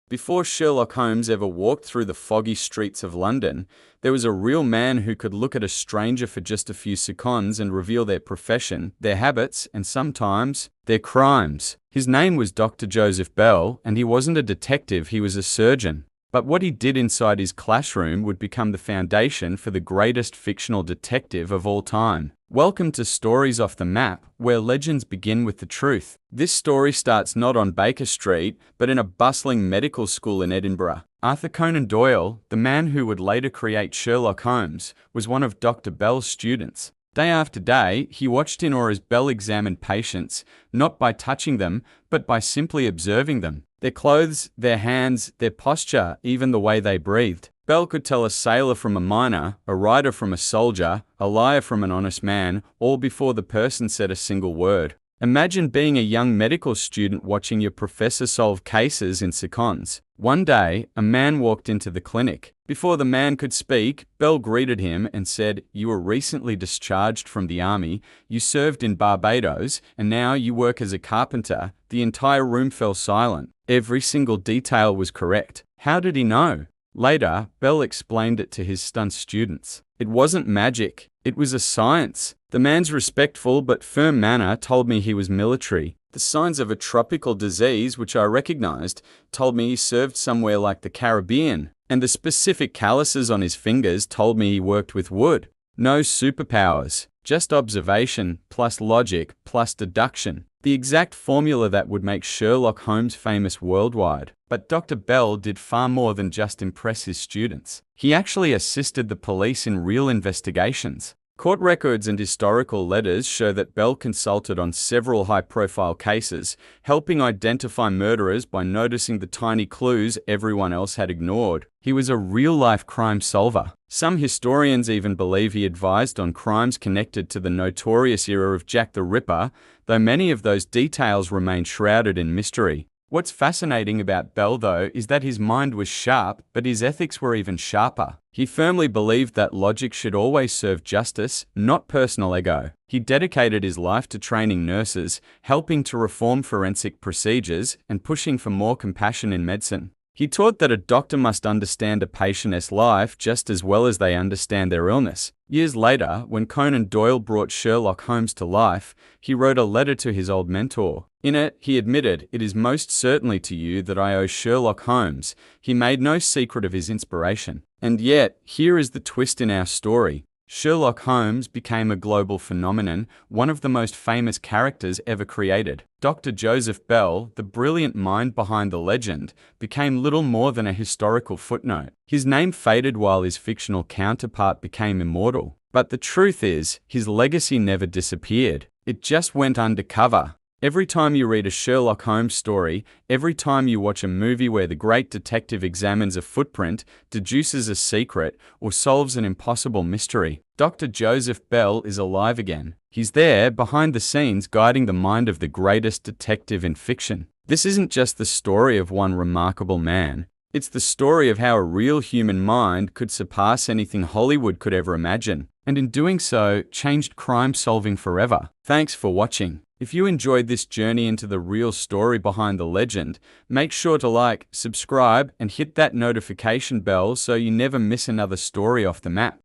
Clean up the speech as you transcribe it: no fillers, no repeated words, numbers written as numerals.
Before Sherlock Holmes ever walked through the foggy streets of London, there was a real man who could look at a stranger for just a few seconds and reveal their profession, their habits, and sometimes their crimes. His name was Dr. Joseph Bell, and he wasn't a detective, he was a surgeon. But what he did inside his classroom would become the foundation for the greatest fictional detective of all time. Welcome to Stories Off the Map, where legends begin with the truth. This story starts not on Baker Street, but in a bustling medical school in Edinburgh. Arthur Conan Doyle, the man who would later create Sherlock Holmes, was one of Dr. Bell's students. Day after day, he watched in awe as Bell examined patients, not by touching them, but by simply observing them. Their clothes, their hands, their posture, even the way they breathed. Bell could tell a sailor from a miner, a writer from a soldier, a liar from an honest man, all before the person said a single word. Imagine being a young medical student watching your professor solve cases in seconds. One day, a man walked into the clinic. Before the man could speak, Bell greeted him and said, "You were recently discharged from the army, you served in Barbados, and now you work as a carpenter." The entire room fell silent. Every single detail was correct. How did he know? Later, Bell explained it to his stunned students. It wasn't magic, it was a science. The man's respectful but firm manner told me he was military. The signs of a tropical disease, which I recognized, told me he served somewhere like the Caribbean. And the specific calluses on his fingers told me he worked with wood. No superpowers, just observation, plus logic, plus deduction. The exact formula that would make Sherlock Holmes famous worldwide. But Dr. Bell did far more than just impress his students. He actually assisted the police in real investigations. Court records and historical letters show that Bell consulted on several high-profile cases, helping identify murderers by noticing the tiny clues everyone else had ignored. He was a real-life crime solver. Some historians even believe he advised on crimes connected to the notorious era of Jack the Ripper, though many of those details remain shrouded in mystery. What's fascinating about Bell, though, is that his mind was sharp, but his ethics were even sharper. He firmly believed that logic should always serve justice, not personal ego. He dedicated his life to training nurses, helping to reform forensic procedures, and pushing for more compassion in medicine. He taught that a doctor must understand a patient's life just as well as they understand their illness. Years later, when Conan Doyle brought Sherlock Holmes to life, he wrote a letter to his old mentor. In it, he admitted, "It is most certainly to you that I owe Sherlock Holmes." He made no secret of his inspiration. And yet, here is the twist in our story. Sherlock Holmes became a global phenomenon, one of the most famous characters ever created. Dr. Joseph Bell, the brilliant mind behind the legend, became little more than a historical footnote. His name faded while his fictional counterpart became immortal. But the truth is, his legacy never disappeared. It just went undercover. Every time you read a Sherlock Holmes story, every time you watch a movie where the great detective examines a footprint, deduces a secret, or solves an impossible mystery, Dr. Joseph Bell is alive again. He's there, behind the scenes, guiding the mind of the greatest detective in fiction. This isn't just the story of one remarkable man. It's the story of how a real human mind could surpass anything Hollywood could ever imagine, and in doing so, changed crime solving forever. Thanks for watching. If you enjoyed this journey into the real story behind the legend, make sure to like, subscribe, and hit that notification bell so you never miss another story off the map.